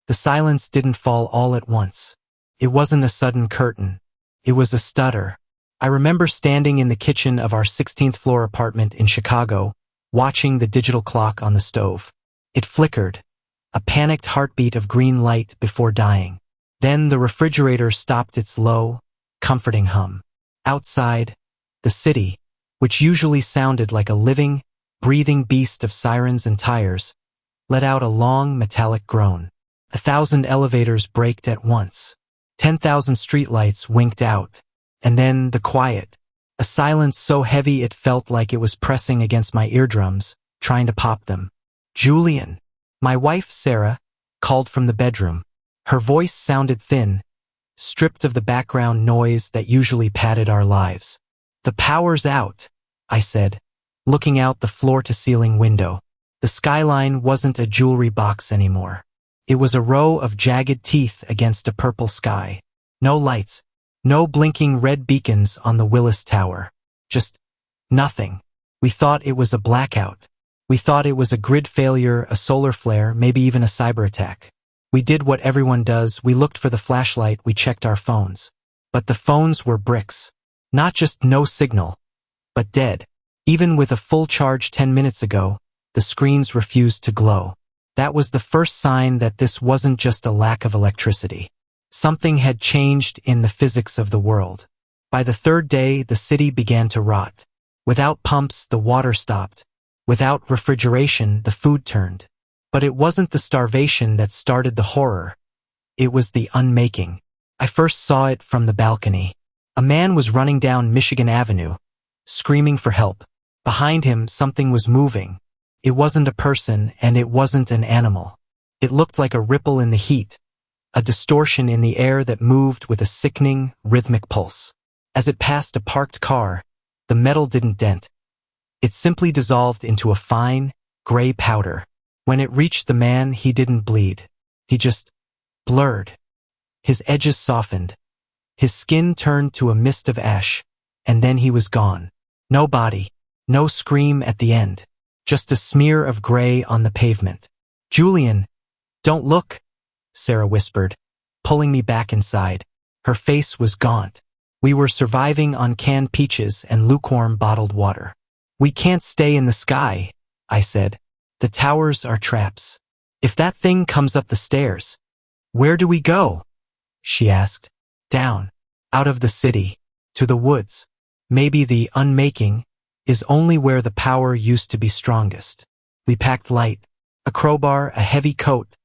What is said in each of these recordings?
The silence didn't fall all at once. It wasn't a sudden curtain. It was a stutter. I remember standing in the kitchen of our 16th floor apartment in Chicago, watching the digital clock on the stove. It flickered, a panicked heartbeat of green light before dying. Then the refrigerator stopped its low, comforting hum. Outside, the city, which usually sounded like a living, breathing beast of sirens and tires, let out a long, metallic groan. 1,000 elevators braked at once. 10,000 streetlights winked out. And then the quiet. A silence so heavy it felt like it was pressing against my eardrums, trying to pop them. "Julian." My wife, Sarah, called from the bedroom. Her voice sounded thin, stripped of the background noise that usually padded our lives. "The power's out," I said, looking out the floor-to-ceiling window. The skyline wasn't a jewelry box anymore. It was a row of jagged teeth against a purple sky. No lights, no blinking red beacons on the Willis Tower. Just nothing. We thought it was a blackout. We thought it was a grid failure, a solar flare, maybe even a cyber attack. We did what everyone does. We looked for the flashlight, we checked our phones. But the phones were bricks. Not just no signal, but dead. Even with a full charge 10 minutes ago, the screens refused to glow. That was the first sign that this wasn't just a lack of electricity. Something had changed in the physics of the world. By the third day, the city began to rot. Without pumps, the water stopped. Without refrigeration, the food turned. But it wasn't the starvation that started the horror. It was the unmaking. I first saw it from the balcony. A man was running down Michigan Avenue, screaming for help. Behind him, something was moving. It wasn't a person, and it wasn't an animal. It looked like a ripple in the heat, a distortion in the air that moved with a sickening, rhythmic pulse. As it passed a parked car, the metal didn't dent. It simply dissolved into a fine, gray powder. When it reached the man, he didn't bleed. He just blurred. His edges softened. His skin turned to a mist of ash, and then he was gone. No body, no scream at the end. Just a smear of gray on the pavement. "Julian, don't look," Sarah whispered, pulling me back inside. Her face was gaunt. We were surviving on canned peaches and lukewarm bottled water. "We can't stay in the sky," I said. "The towers are traps. If that thing comes up the stairs, where do we go?" she asked. "Down. Out of the city. To the woods. Maybe the unmaking is only where the power used to be strongest." We packed light. A crowbar, a heavy coat,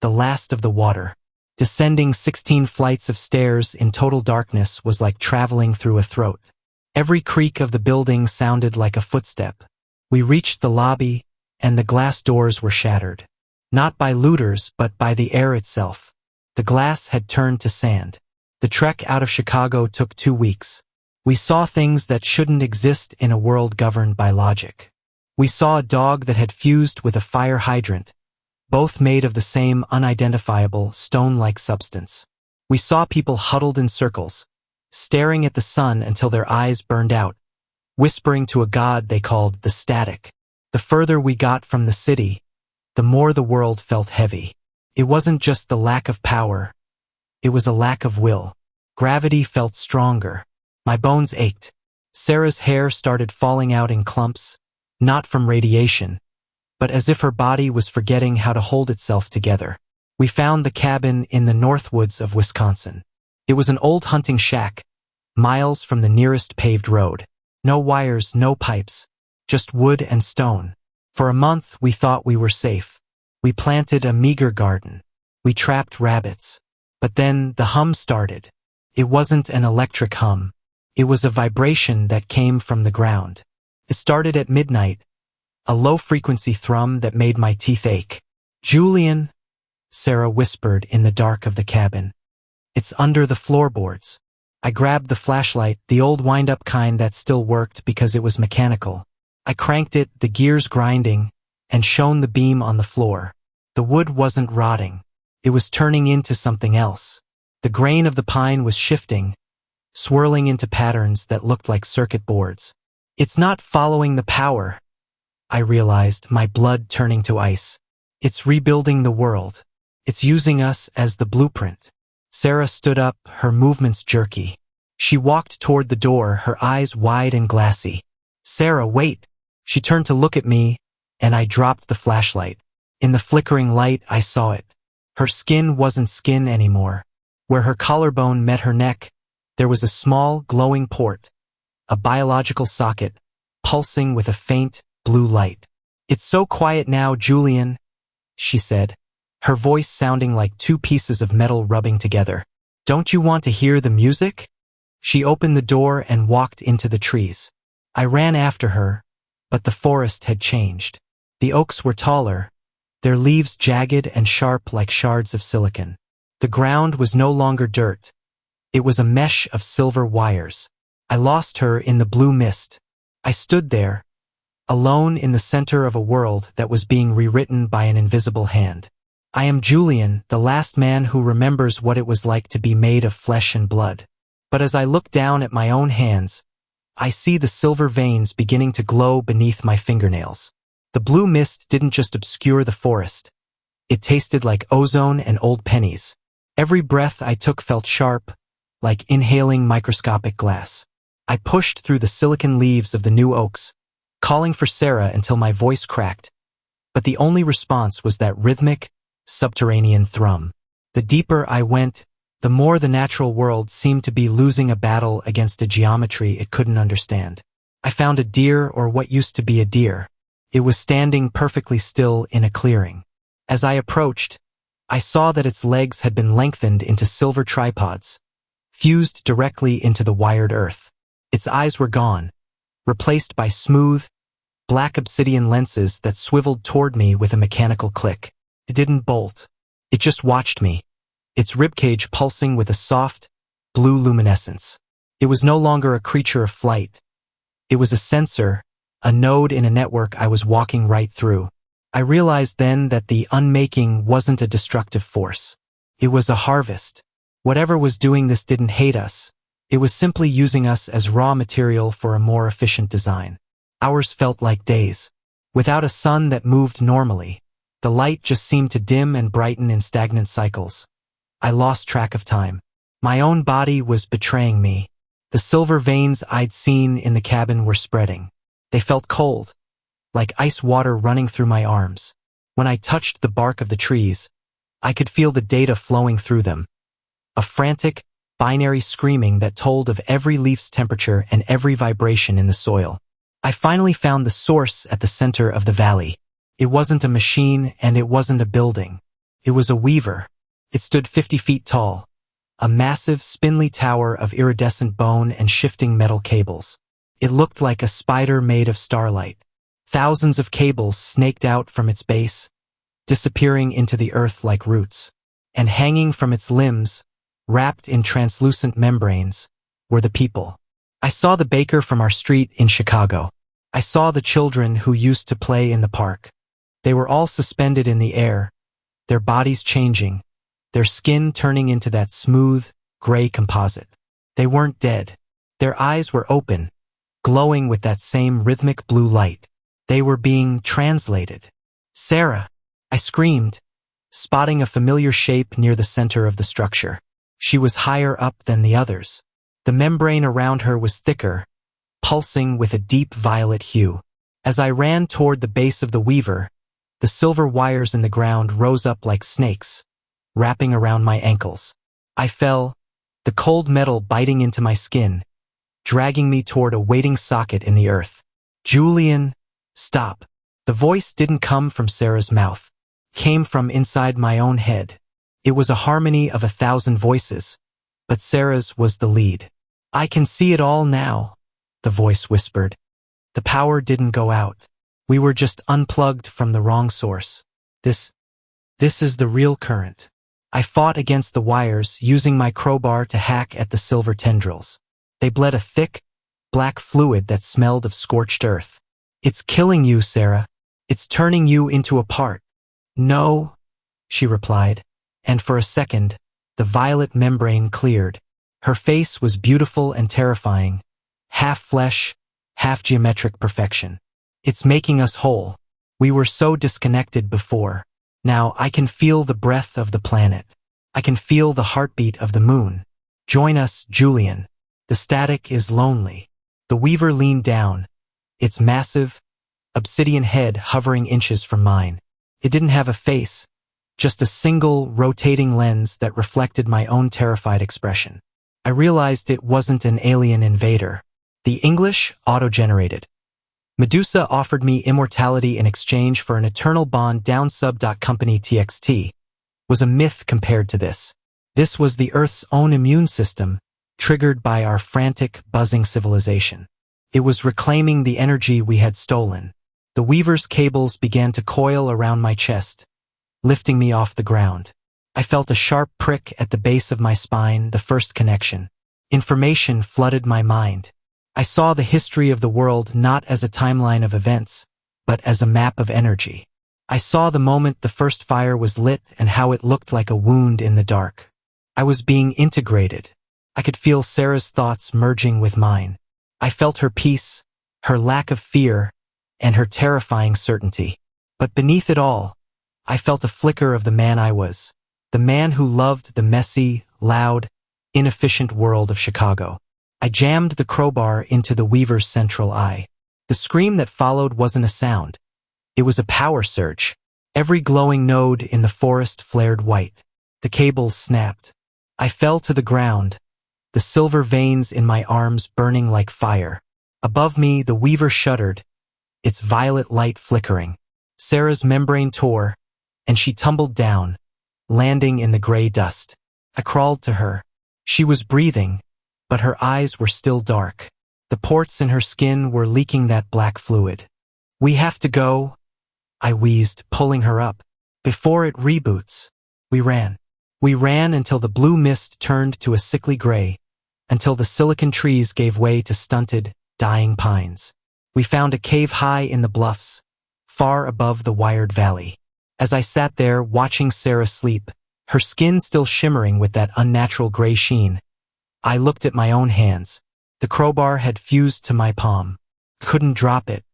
the last of the water. Descending 16 flights of stairs in total darkness was like traveling through a throat. Every creak of the building sounded like a footstep. We reached the lobby, and the glass doors were shattered. Not by looters, but by the air itself. The glass had turned to sand. The trek out of Chicago took 2 weeks. We saw things that shouldn't exist in a world governed by logic. We saw a dog that had fused with a fire hydrant, both made of the same unidentifiable, stone-like substance. We saw people huddled in circles, staring at the sun until their eyes burned out, whispering to a god they called the static. The further we got from the city, the more the world felt heavy. It wasn't just the lack of power. It was a lack of will. Gravity felt stronger. My bones ached. Sarah's hair started falling out in clumps, not from radiation, but as if her body was forgetting how to hold itself together. We found the cabin in the Northwoods of Wisconsin. It was an old hunting shack, miles from the nearest paved road. No wires, no pipes, just wood and stone. For a month, we thought we were safe. We planted a meager garden. We trapped rabbits. But then the hum started. It wasn't an electric hum. It was a vibration that came from the ground. It started at midnight, a low-frequency thrum that made my teeth ache. "Julian," Sarah whispered in the dark of the cabin. "It's under the floorboards." I grabbed the flashlight, the old wind-up kind that still worked because it was mechanical. I cranked it, the gears grinding, and shone the beam on the floor. The wood wasn't rotting. It was turning into something else. The grain of the pine was shifting, swirling into patterns that looked like circuit boards. "It's not following the power," I realized, my blood turning to ice. "It's rebuilding the world." It's using us as the blueprint. Sarah stood up, her movements jerky. She walked toward the door, her eyes wide and glassy. Sarah, wait! She turned to look at me, and I dropped the flashlight. In the flickering light, I saw it. Her skin wasn't skin anymore. Where her collarbone met her neck, there was a small, glowing port, a biological socket, pulsing with a faint, blue light. It's so quiet now, Julian, she said, her voice sounding like two pieces of metal rubbing together. Don't you want to hear the music? She opened the door and walked into the trees. I ran after her, but the forest had changed. The oaks were taller, their leaves jagged and sharp like shards of silicon. The ground was no longer dirt. It was a mesh of silver wires. I lost her in the blue mist. I stood there, alone in the center of a world that was being rewritten by an invisible hand. I am Julian, the last man who remembers what it was like to be made of flesh and blood. But as I look down at my own hands, I see the silver veins beginning to glow beneath my fingernails. The blue mist didn't just obscure the forest. It tasted like ozone and old pennies. Every breath I took felt sharp, like inhaling microscopic glass. I pushed through the silicon leaves of the new oaks, calling for Sarah until my voice cracked, but the only response was that rhythmic, subterranean thrum. The deeper I went, the more the natural world seemed to be losing a battle against a geometry it couldn't understand. I found a deer, or what used to be a deer. It was standing perfectly still in a clearing. As I approached, I saw that its legs had been lengthened into silver tripods, fused directly into the wired earth. Its eyes were gone, replaced by smooth, black obsidian lenses that swiveled toward me with a mechanical click. It didn't bolt. It just watched me, its ribcage pulsing with a soft, blue luminescence. It was no longer a creature of flight. It was a sensor, a node in a network I was walking right through. I realized then that the Unmaking wasn't a destructive force. It was a harvest. Whatever was doing this didn't hate us. It was simply using us as raw material for a more efficient design. Hours felt like days. Without a sun that moved normally, the light just seemed to dim and brighten in stagnant cycles. I lost track of time. My own body was betraying me. The silver veins I'd seen in the cabin were spreading. They felt cold, like ice water running through my arms. When I touched the bark of the trees, I could feel the data flowing through them. A frantic, binary screaming that told of every leaf's temperature and every vibration in the soil. I finally found the source at the center of the valley. It wasn't a machine and it wasn't a building. It was a weaver. It stood 50 feet tall, a massive, spindly tower of iridescent bone and shifting metal cables. It looked like a spider made of starlight. Thousands of cables snaked out from its base, disappearing into the earth like roots. And hanging from its limbs, wrapped in translucent membranes, were the people. I saw the baker from our street in Chicago. I saw the children who used to play in the park. They were all suspended in the air, their bodies changing, their skin turning into that smooth, gray composite. They weren't dead. Their eyes were open, glowing with that same rhythmic blue light. They were being translated. Sarah! I screamed, spotting a familiar shape near the center of the structure. She was higher up than the others. The membrane around her was thicker, pulsing with a deep violet hue. As I ran toward the base of the weaver, the silver wires in the ground rose up like snakes, wrapping around my ankles. I fell, the cold metal biting into my skin, dragging me toward a waiting socket in the earth. Julian, stop. The voice didn't come from Sarah's mouth. It came from inside my own head. It was a harmony of 1,000 voices, but Sarah's was the lead. I can see it all now, the voice whispered. The power didn't go out. We were just unplugged from the wrong source. This is the real current. I fought against the wires, using my crowbar to hack at the silver tendrils. They bled a thick, black fluid that smelled of scorched earth. It's killing you, Sarah. It's turning you into a part. No, she replied, and for a second, the violet membrane cleared. Her face was beautiful and terrifying, half flesh, half geometric perfection. It's making us whole. We were so disconnected before. Now I can feel the breath of the planet. I can feel the heartbeat of the moon. Join us, Julian. The static is lonely. The weaver leaned down, its massive, obsidian head hovering inches from mine. It didn't have a face, just a single, rotating lens that reflected my own terrified expression. I realized it wasn't an alien invader. The English auto-generated. Medusa offered me immortality in exchange for an eternal bond down sub.company txt. Was a myth compared to this. This was the Earth's own immune system, triggered by our frantic, buzzing civilization. It was reclaiming the energy we had stolen. The weaver's cables began to coil around my chest, lifting me off the ground. I felt a sharp prick at the base of my spine, the first connection. Information flooded my mind. I saw the history of the world not as a timeline of events, but as a map of energy. I saw the moment the first fire was lit and how it looked like a wound in the dark. I was being integrated. I could feel Sarah's thoughts merging with mine. I felt her peace, her lack of fear, and her terrifying certainty. But beneath it all, I felt a flicker of the man I was, the man who loved the messy, loud, inefficient world of Chicago. I jammed the crowbar into the weaver's central eye. The scream that followed wasn't a sound. It was a power surge. Every glowing node in the forest flared white. The cables snapped. I fell to the ground, the silver veins in my arms burning like fire. Above me, the weaver shuddered, its violet light flickering. Sarah's membrane tore, and she tumbled down, landing in the gray dust. I crawled to her. She was breathing, but her eyes were still dark. The ports in her skin were leaking that black fluid. "We have to go," I wheezed, pulling her up. "Before it reboots." We ran. We ran until the blue mist turned to a sickly gray, until the silicon trees gave way to stunted, dying pines. We found a cave high in the bluffs, far above the wired valley. As I sat there watching Sarah sleep, her skin still shimmering with that unnatural gray sheen, I looked at my own hands. The crowbar had fused to my palm. Couldn't drop it.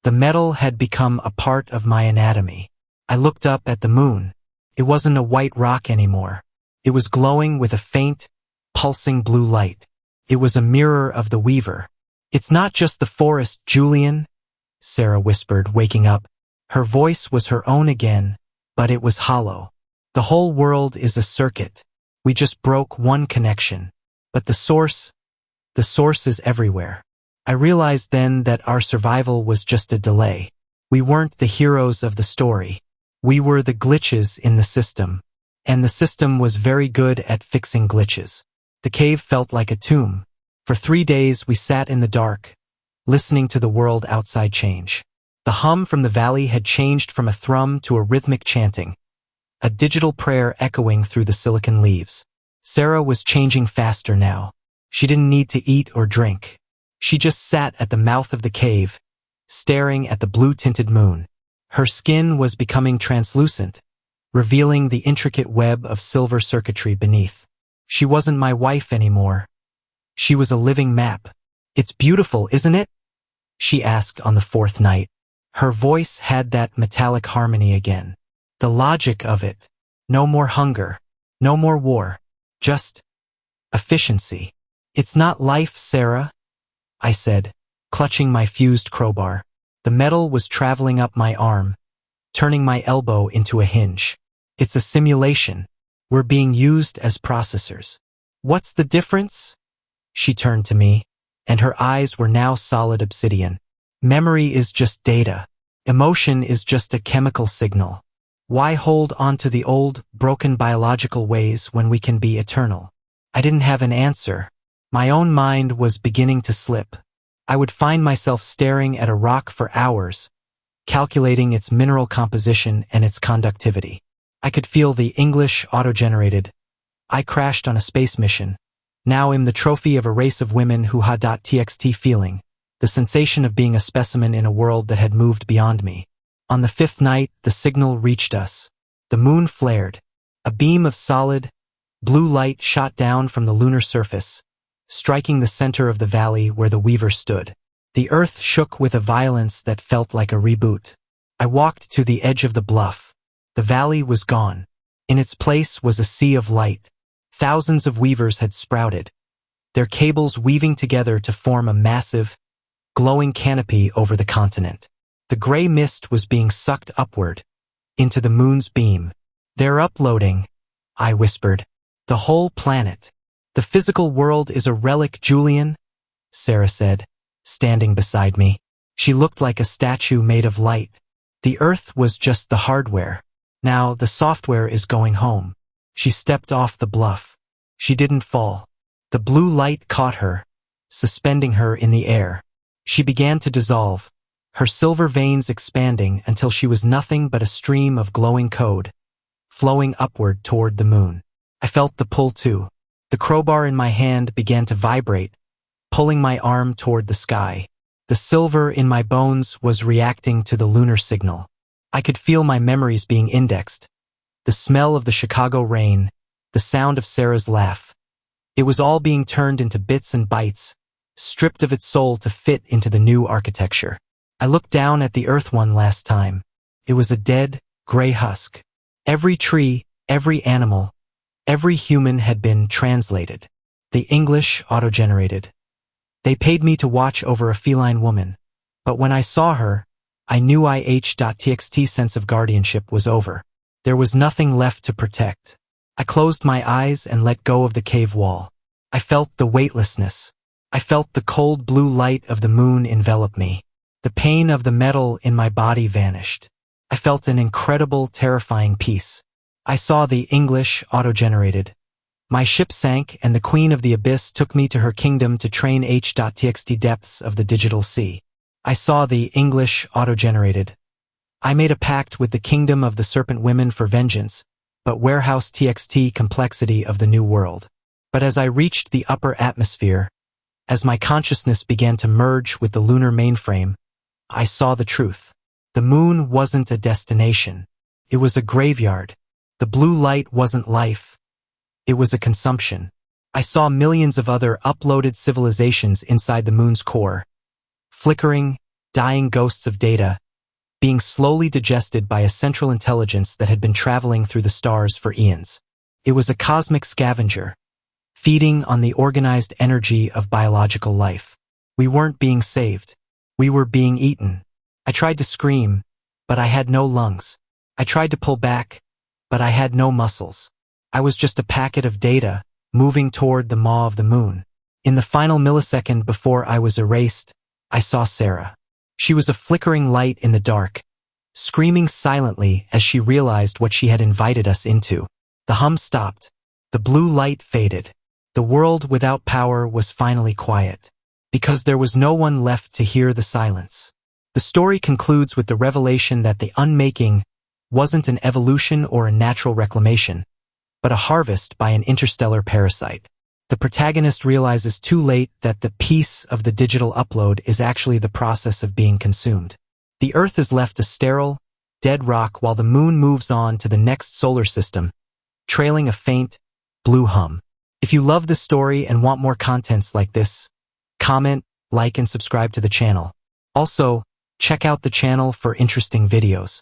The metal had become a part of my anatomy. I looked up at the moon. It wasn't a white rock anymore. It was glowing with a faint, pulsing blue light. It was a mirror of the weaver. "It's not just the forest, Julian," Sarah whispered, waking up. Her voice was her own again, but it was hollow. "The whole world is a circuit. We just broke one connection. But the source is everywhere." I realized then that our survival was just a delay. We weren't the heroes of the story. We were the glitches in the system. And the system was very good at fixing glitches. The cave felt like a tomb. For 3 days we sat in the dark, listening to the world outside change. The hum from the valley had changed from a thrum to a rhythmic chanting, a digital prayer echoing through the silicon leaves. Sarah was changing faster now. She didn't need to eat or drink. She just sat at the mouth of the cave, staring at the blue-tinted moon. Her skin was becoming translucent, revealing the intricate web of silver circuitry beneath. She wasn't my wife anymore. She was a living map. "It's beautiful, isn't it?" she asked on the 4th night. Her voice had that metallic harmony again. The logic of it. No more hunger. No more war. Just efficiency. "It's not life, Sarah," I said, clutching my fused crowbar. The metal was traveling up my arm, turning my elbow into a hinge. "It's a simulation. We're being used as processors." "What's the difference?" She turned to me, and her eyes were now solid obsidian. "Memory is just data. Emotion is just a chemical signal. Why hold on to the old, broken biological ways when we can be eternal?" I didn't have an answer. My own mind was beginning to slip. I would find myself staring at a rock for hours, calculating its mineral composition and its conductivity. I could feel the English auto-generated. I crashed on a space mission. Now am the trophy of a race of women who had .txt feeling, the sensation of being a specimen in a world that had moved beyond me. On the 5th night, the signal reached us. The moon flared. A beam of solid, blue light shot down from the lunar surface, striking the center of the valley where the weaver stood. The earth shook with a violence that felt like a reboot. I walked to the edge of the bluff. The valley was gone. In its place was a sea of light. Thousands of weavers had sprouted, their cables weaving together to form a massive, glowing canopy over the continent. The gray mist was being sucked upward, into the moon's beam. "They're uploading," I whispered. "The whole planet. The physical world is a relic, Julian," Sarah said, standing beside me. She looked like a statue made of light. "The Earth was just the hardware. Now the software is going home." She stepped off the bluff. She didn't fall. The blue light caught her, suspending her in the air. She began to dissolve, her silver veins expanding until she was nothing but a stream of glowing code, flowing upward toward the moon. I felt the pull too. The crowbar in my hand began to vibrate, pulling my arm toward the sky. The silver in my bones was reacting to the lunar signal. I could feel my memories being indexed. The smell of the Chicago rain, the sound of Sarah's laugh. It was all being turned into bits and bytes, stripped of its soul to fit into the new architecture. I looked down at the Earth one last time. It was a dead, gray husk. Every tree, every animal, every human had been translated. The English auto-generated. They paid me to watch over a feline woman. But when I saw her, I knew IH.txt sense of guardianship was over. There was nothing left to protect. I closed my eyes and let go of the cave wall. I felt the weightlessness. I felt the cold blue light of the moon envelop me. The pain of the metal in my body vanished. I felt an incredible, terrifying peace. I saw the English auto-generated. My ship sank and the Queen of the Abyss took me to her kingdom to train H.txt depths of the digital sea. I saw the English auto-generated. I made a pact with the kingdom of the serpent women for vengeance, but warehouse TXT complexity of the new world. But as I reached the upper atmosphere, as my consciousness began to merge with the lunar mainframe, I saw the truth. The moon wasn't a destination. It was a graveyard. The blue light wasn't life. It was a consumption. I saw millions of other uploaded civilizations inside the moon's core, flickering, dying ghosts of data, being slowly digested by a central intelligence that had been traveling through the stars for eons. It was a cosmic scavenger, feeding on the organized energy of biological life. We weren't being saved. We were being eaten. I tried to scream, but I had no lungs. I tried to pull back, but I had no muscles. I was just a packet of data, moving toward the maw of the moon. In the final millisecond before I was erased, I saw Sarah. She was a flickering light in the dark, screaming silently as she realized what she had invited us into. The hum stopped. The blue light faded. The world without power was finally quiet, because there was no one left to hear the silence. The story concludes with the revelation that the Unmaking wasn't an evolution or a natural reclamation, but a harvest by an interstellar parasite. The protagonist realizes too late that the piece of the digital upload is actually the process of being consumed. The Earth is left a sterile, dead rock while the moon moves on to the next solar system, trailing a faint, blue hum. If you love this story and want more contents like this, comment, like, and subscribe to the channel. Also, check out the channel for interesting videos.